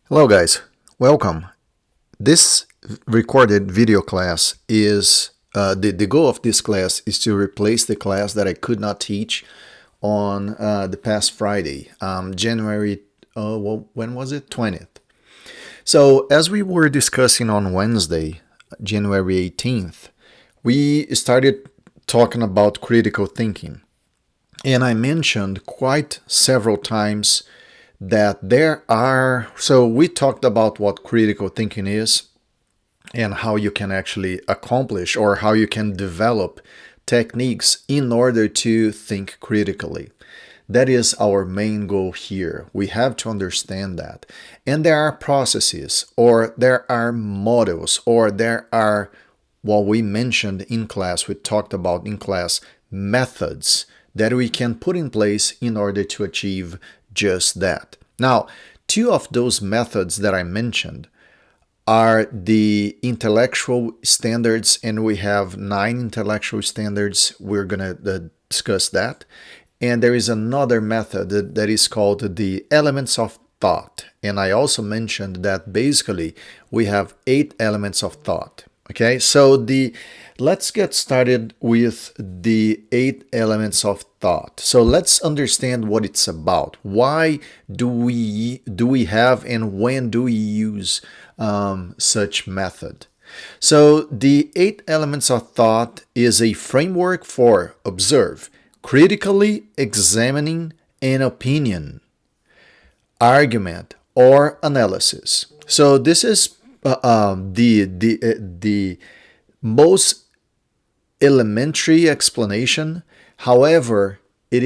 Hello guys, welcome. This recorded video class is, the goal of this class is to replace the class that I could not teach on the past Friday, January, when was it? 20th. So as we were discussing on Wednesday, January 18th, we started talking about critical thinking. And I mentioned quite several times that so we talked about what critical thinking is and how you can actually accomplish or how you can develop techniques in order to think critically. That is our main goal here. We have to understand that. And there are processes, or there are models, or there are what we mentioned in class, we talked about in class, methods that we can put in place in order to achieve just that. Now, two of those methods that I mentioned are the intellectual standards, and we have 9 intellectual standards. We're going to discuss that. And there is another method that is called the elements of thought. And I also mentioned that basically we have 8 elements of thought. Okay, so let's get started with the 8 elements of thought. So let's understand what it's about. Why do we have and when do we use such method? So the 8 elements of thought is a framework for observe, critically examining an opinion, argument, or analysis. So this is the most elementary explanation. However, it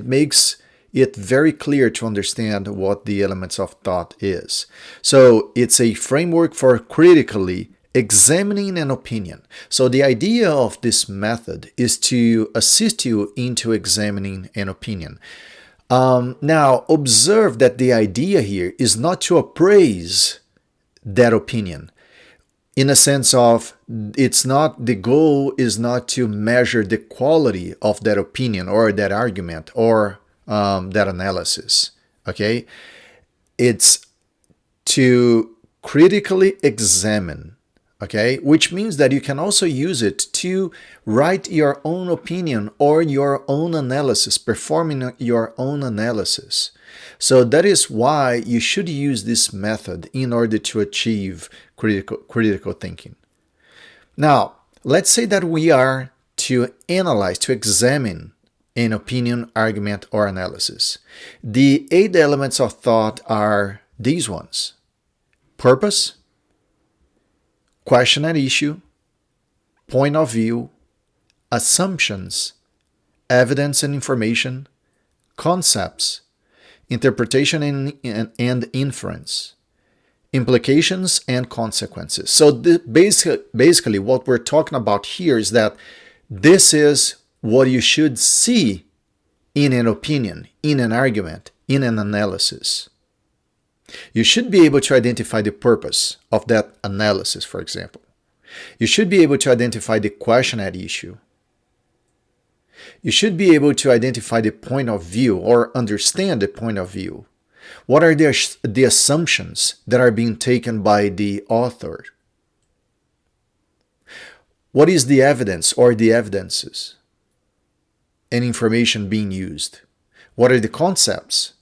makes it very clear to understand what the elements of thought is. So it's a framework for critically examining an opinion. So the idea of this method is to assist you into examining an opinion. Now, observe that the idea here is not to appraise that opinion. In a sense of, the goal is not to measure the quality of that opinion or that argument or that analysis. Okay? It's to critically examine. Okay, which means that you can also use it to write your own opinion or your own analysis, performing your own analysis. So that is why you should use this method in order to achieve critical thinking. Now, let's say that we are to analyze, to examine an opinion, argument, or analysis. The 8 elements of thought are these ones: purpose, question and issue, point of view, assumptions, evidence and information, concepts, interpretation and inference, implications and consequences. So basically what we're talking about here is that this is what you should see in an opinion, in an argument, in an analysis. You should be able to identify the purpose of that analysis, for example. You should be able to identify the question at issue. You should be able to identify the point of view or understand the point of view. What are the assumptions that are being taken by the author? What is the evidence or the evidences and information being used? What are the concepts?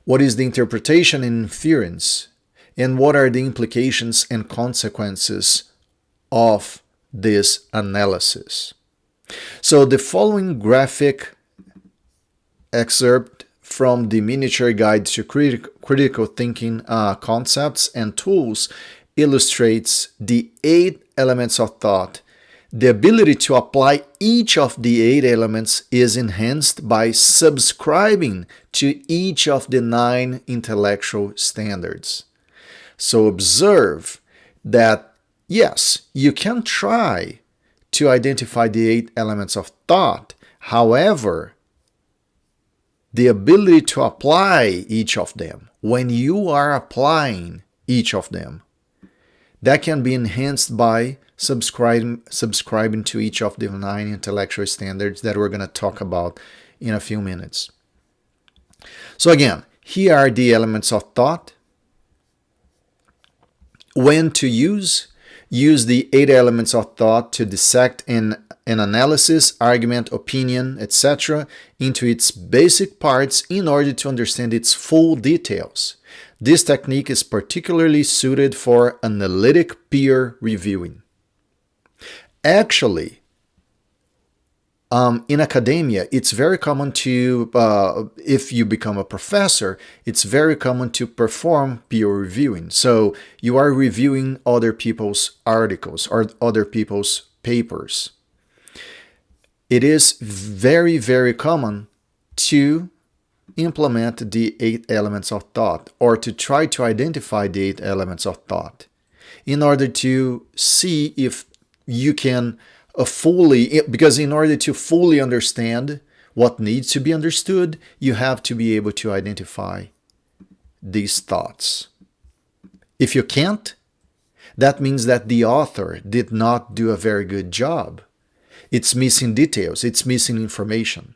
What is the interpretation and inference? And what are the implications and consequences of this analysis? So the following graphic excerpt from the miniature guide to critical thinking concepts and tools illustrates the 8 elements of thought. The ability to apply each of the 8 elements is enhanced by subscribing to each of the 9 intellectual standards. So observe that, yes, you can try to identify the 8 elements of thought. However, the ability to apply each of them, when you are applying each of them, that can be enhanced by subscribing to each of the 9 intellectual standards that we're going to talk about in a few minutes. So again, Here are the elements of thought. When to use the 8 elements of thought to dissect an analysis, argument, opinion, etc. into its basic parts in order to understand its full details. This technique is particularly suited for analytic peer reviewing. Actually, in academia, it's very common to, if you become a professor, it's very common to perform peer reviewing. So you are reviewing other people's articles or other people's papers. It is very, very common to implement the 8 elements of thought, or to try to identify the 8 elements of thought in order to see if you can because in order to fully understand what needs to be understood, you have to be able to identify these thoughts. If you can't, that means that the author did not do a very good job. It's missing details, it's missing information.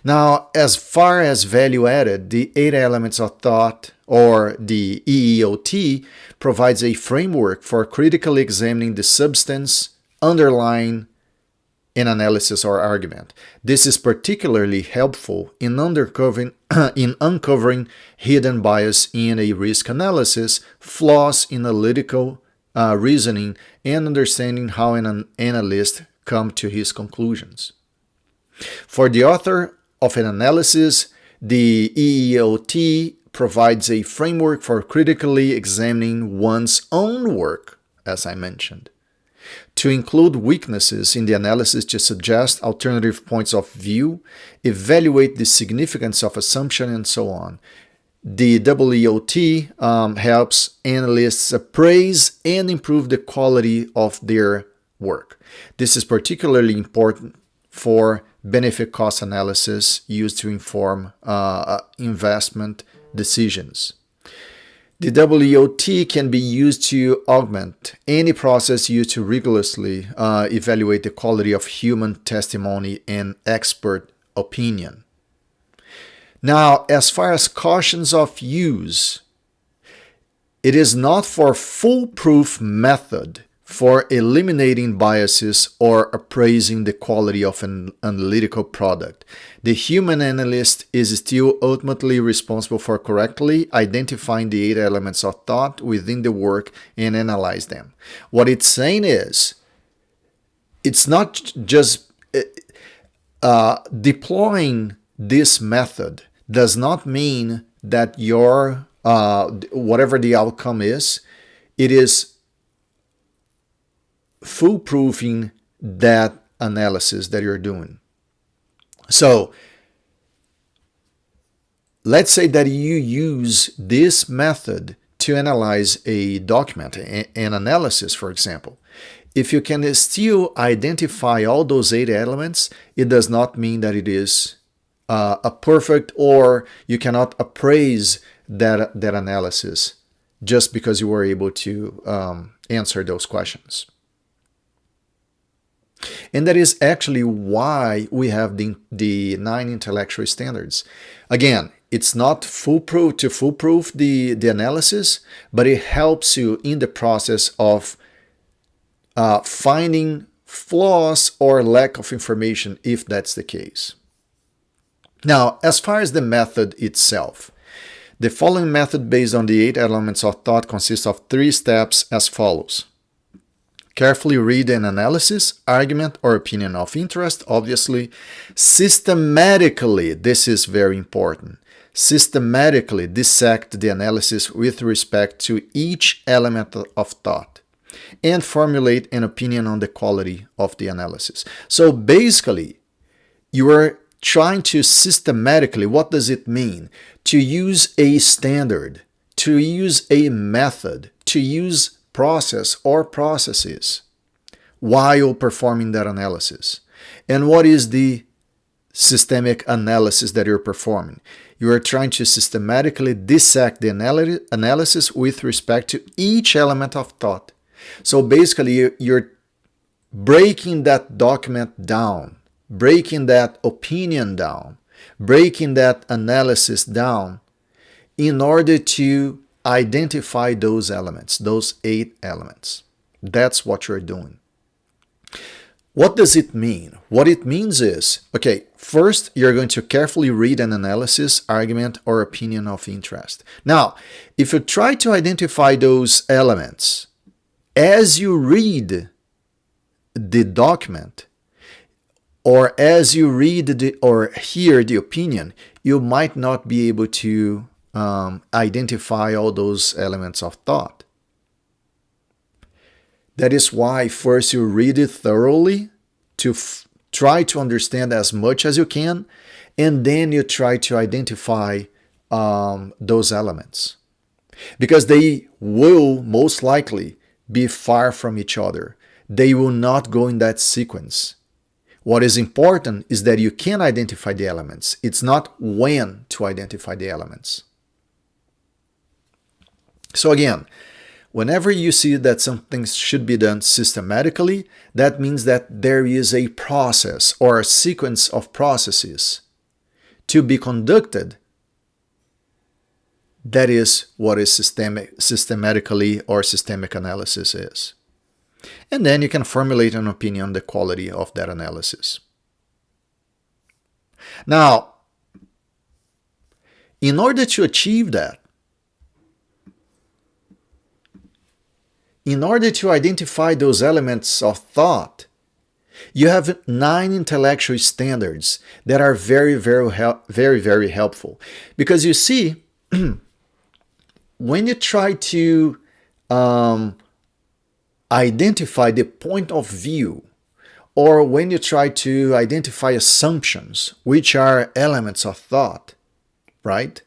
Now, as far as value added, the 8 elements of thought, or the EEOT, provides a framework for critically examining the substance underlying an analysis or argument. This is particularly helpful in uncovering hidden bias in a risk analysis, flaws in analytical reasoning, and understanding how an analyst comes to his conclusions. For the author of an analysis, the EEOT provides a framework for critically examining one's own work, as I mentioned, to include weaknesses in the analysis, to suggest alternative points of view, evaluate the significance of assumption, and so on. The EEOT helps analysts appraise and improve the quality of their work. This is particularly important for benefit-cost analysis used to inform investment decisions. The EEOT can be used to augment any process used to rigorously evaluate the quality of human testimony and expert opinion. Now, as far as cautions of use, it is not for foolproof method for eliminating biases or appraising the quality of an analytical product. The human analyst is still ultimately responsible for correctly identifying the 8 elements of thought within the work and analyze them. What it's saying is, it's not just deploying this method does not mean that your whatever the outcome is, it is foolproofing that analysis that you're doing. So let's say that you use this method to analyze a document, an analysis, for example. If you can still identify all those 8 elements, it does not mean that it is a perfect, or you cannot appraise that analysis just because you were able to answer those questions. And that is actually why we have the 9 intellectual standards. Again, it's not foolproof the analysis, but it helps you in the process of finding flaws or lack of information, if that's the case. Now, as far as the method itself, the following method based on the 8 elements of thought consists of 3 steps as follows. Carefully read an analysis, argument, or opinion of interest, obviously. Systematically, this is very important, systematically dissect the analysis with respect to each element of thought and formulate an opinion on the quality of the analysis. So basically, you are trying to systematically, what does it mean? To use a standard, to use a method, to use process or processes while performing that analysis. And what is the systemic analysis that you're performing? You are trying to systematically dissect the analysis with respect to each element of thought. So basically, you're breaking that document down, breaking that opinion down, breaking that analysis down in order to identify those elements, those 8 elements. That's what you're doing. What does it mean? What it means is, okay, first you're going to carefully read an analysis, argument, or opinion of interest. Now, if you try to identify those elements as you read the document, or as you read or hear the opinion, you might not be able to identify all those elements of thought. That is why first you read it thoroughly to try to understand as much as you can, and then you try to identify those elements. Because they will most likely be far from each other. They will not go in that sequence. What is important is that you can identify the elements. It's not when to identify the elements. So again, whenever you see that something should be done systematically, that means that there is a process or a sequence of processes to be conducted. That is what is systematically or systemic analysis is. And then you can formulate an opinion on the quality of that analysis. Now, in order to achieve that, in order to identify those elements of thought, you have 9 intellectual standards that are very, very helpful. Because you see, when you try to identify the point of view, or when you try to identify assumptions, which are elements of thought, right?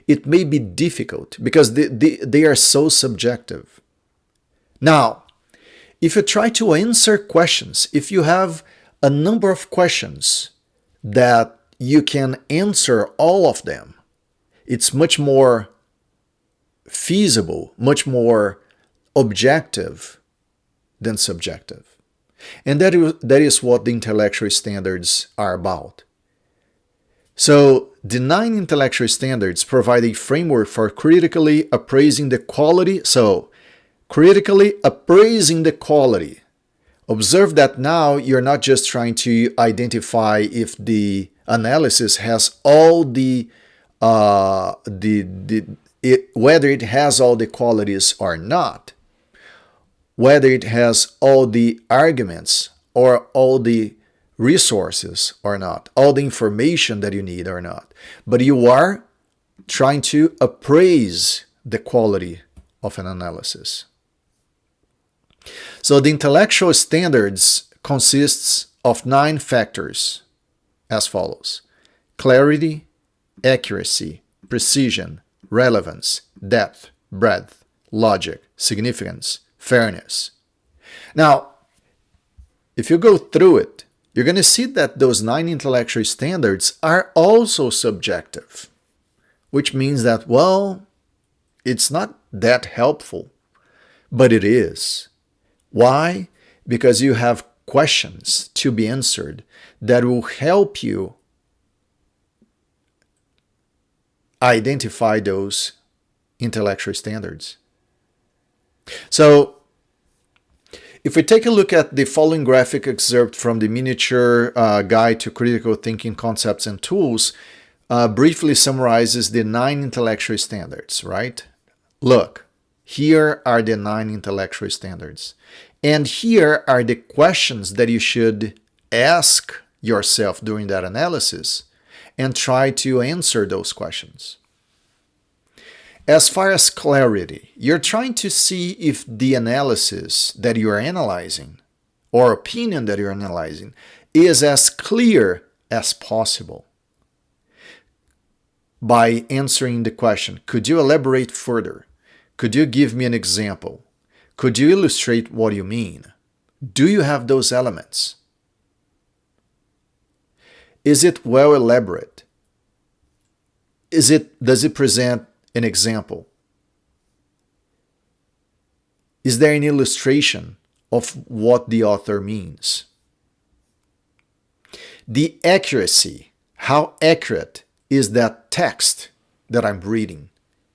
It may be difficult because they are so subjective. Now, if you try to answer questions, if you have a number of questions that you can answer all of them, it's much more feasible, much more objective than subjective. And that is what the intellectual standards are about. So the 9 intellectual standards provide a framework for critically appraising the quality. So critically appraising the quality. Observe that now you're not just trying to identify if the analysis has all whether it has all the qualities or not, whether it has all the arguments or all the resources or not, all the information that you need or not, but you are trying to appraise the quality of an analysis. So the intellectual standards consists of 9 factors as follows: clarity, accuracy, precision, relevance, depth, breadth, logic, significance, fairness. Now, if you go through it, you're going to see that those 9 intellectual standards are also subjective, which means that, well, it's not that helpful, but it is. Why? Because you have questions to be answered that will help you identify those intellectual standards. So, if we take a look at the following graphic excerpt from the miniature guide to critical thinking concepts and tools, briefly summarizes the 9 intellectual standards, right? Look, here are the 9 intellectual standards. And here are the questions that you should ask yourself during that analysis and try to answer those questions. As far as clarity, you're trying to see if the analysis that you're analyzing or opinion that you're analyzing is as clear as possible. By answering the question, could you elaborate further? Could you give me an example? Could you illustrate what you mean? Do you have those elements? Is it well elaborate? Does it present an example? Is there an illustration of what the author means? The accuracy. How accurate is that text that I'm reading?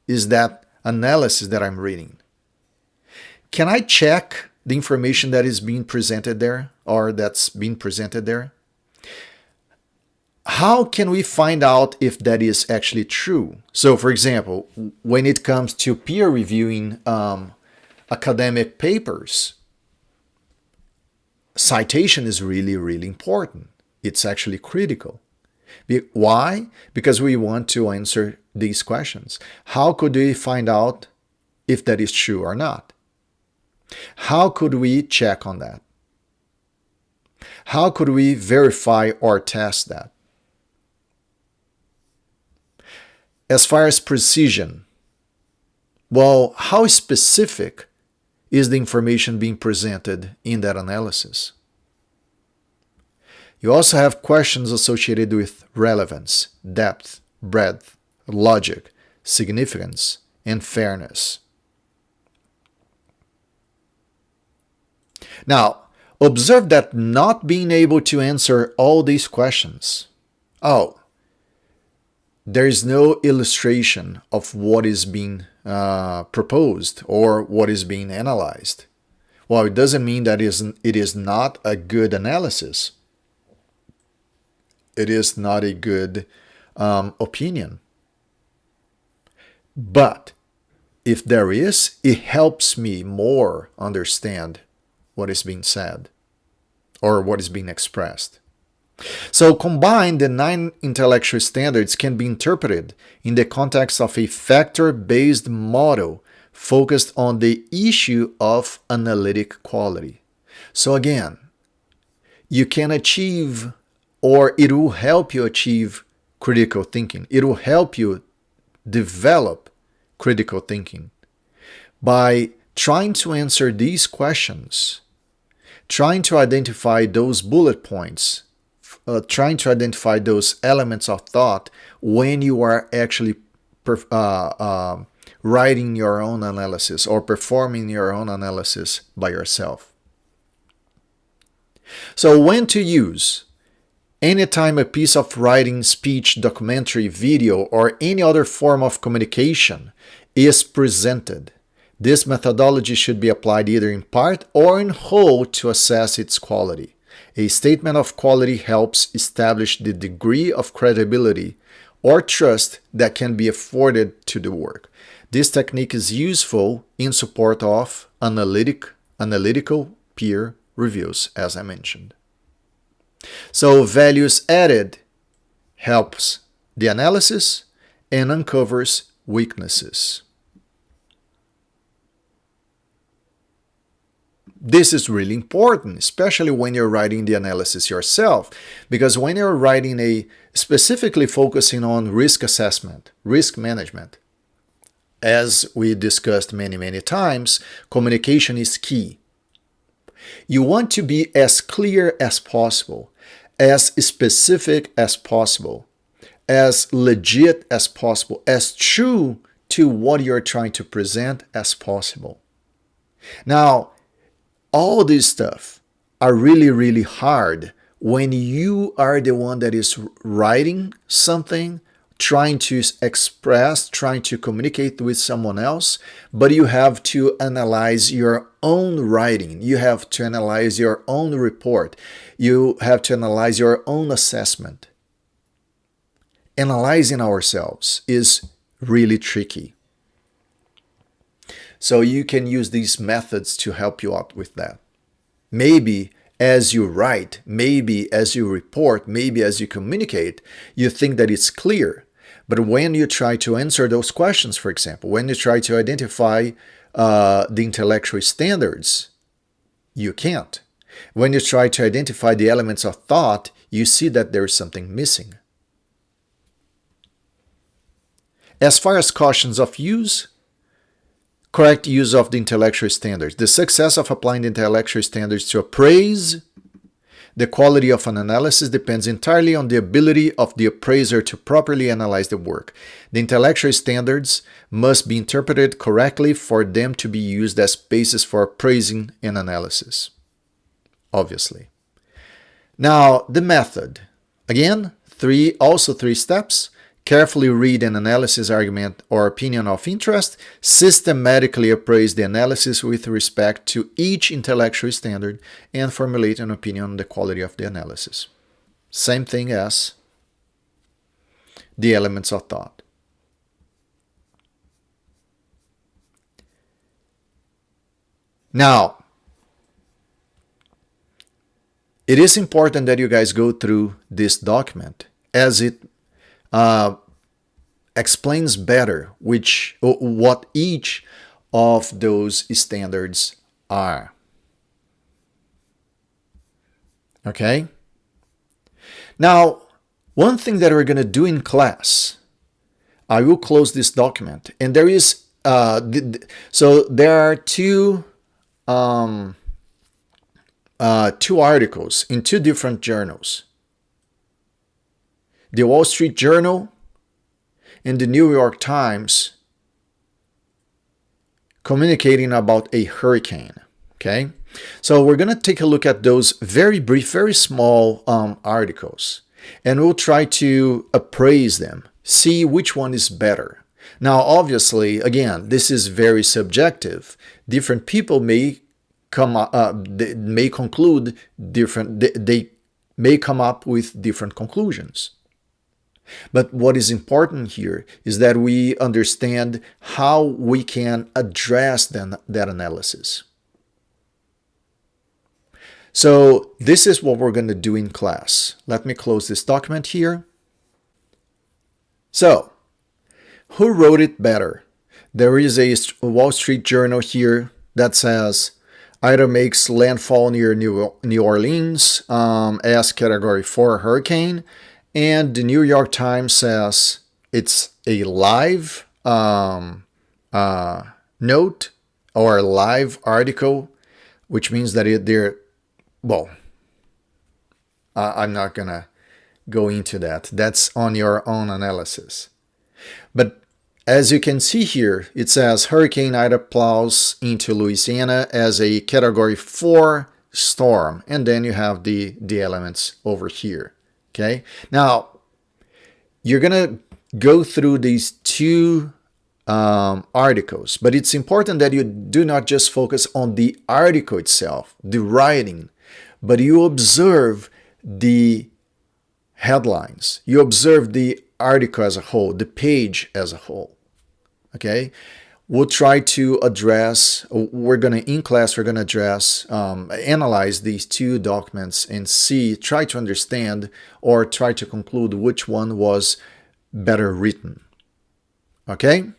Is that analysis that I'm reading? Can I check the information that is being presented there or that's being presented there? How can we find out if that is actually true? So, for example, when it comes to peer reviewing academic papers, citation is really, really important. It's actually critical. Why? Because we want to answer these questions. How could we find out if that is true or not? How could we check on that? How could we verify or test that? As far as precision, well, how specific is the information being presented in that analysis? You also have questions associated with relevance, depth, breadth, logic, significance, and fairness. Now, observe that not being able to answer all these questions. There is no illustration of what is being proposed or what is being analyzed. Well, it doesn't mean that it is not a good analysis. It is not a good opinion. But if there is, it helps me more understand what is being said or what is being expressed. So combined, the 9 intellectual standards can be interpreted in the context of a factor-based model focused on the issue of analytic quality. So again, you can achieve, or it will help you achieve, critical thinking. It will help you develop critical thinking by trying to answer these questions, trying to identify those bullet points, trying to identify those elements of thought when you are actually writing your own analysis or performing your own analysis by yourself. So when to use? Anytime a piece of writing, speech, documentary, video, or any other form of communication is presented, this methodology should be applied either in part or in whole to assess its quality. A statement of quality helps establish the degree of credibility or trust that can be afforded to the work. This technique is useful in support of analytical peer reviews, as I mentioned. So values added helps the analysis and uncovers weaknesses. This is really important, especially when you're writing the analysis yourself, because when you're writing specifically focusing on risk assessment, risk management, as we discussed many times, communication is key. You want to be as clear as possible, as specific as possible, as legit as possible, as true to what you're trying to present as possible. Now, all this stuff are really hard when you are the one that is writing something, trying to express, trying to communicate with someone else, but you have to analyze your own writing. You have to analyze your own report. You have to analyze your own assessment. Analyzing ourselves is really tricky. So you can use these methods to help you out with that. Maybe as you write, maybe as you report, maybe as you communicate, you think that it's clear. But when you try to answer those questions, for example, when you try to identify the intellectual standards, you can't. When you try to identify the elements of thought, you see that there is something missing. As far as cautions of use, correct use of the intellectual standards. The success of applying the intellectual standards to appraise the quality of an analysis depends entirely on the ability of the appraiser to properly analyze the work. The intellectual standards must be interpreted correctly for them to be used as basis for appraising an analysis, obviously. Now, the method. Again, three steps. Carefully read an analysis, argument, or opinion of interest. Systematically appraise the analysis with respect to each intellectual standard and formulate an opinion on the quality of the analysis. Same thing as the elements of thought. Now, it is important that you guys go through this document as it explains better what each of those standards are. Okay? Now, one thing that we're going to do in class, I will close this document, and there is so there are two articles in two different journals, the Wall Street Journal and the New York Times, communicating about a hurricane. Okay, so we're going to take a look at those very brief, very small articles, and we'll try to appraise them, see which one is better. Now, obviously, again, this is very subjective. Different people may may conclude different. They may come up with different conclusions. But what is important here is that we understand how we can address that analysis. So this is what we're going to do in class. Let me close this document here. So, who wrote it better? There is a Wall Street Journal here that says either makes landfall near New Orleans as Category 4 hurricane, and the New York Times says it's a live note or a live article, which means that they're, well, I'm not going to go into that. That's on your own analysis. But as you can see here, it says Hurricane Ida plows into Louisiana as a Category 4 storm. And then you have the elements over here. Okay. Now, you're going to go through these two articles, but it's important that you do not just focus on the article itself, the writing, but you observe the headlines. You observe the article as a whole, the page as a whole. Okay. We'll try to address, in class, we're going to address, analyze these two documents and try to understand or try to conclude which one was better written. Okay?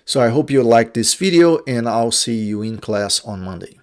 So I hope you liked this video, and I'll see you in class on Monday.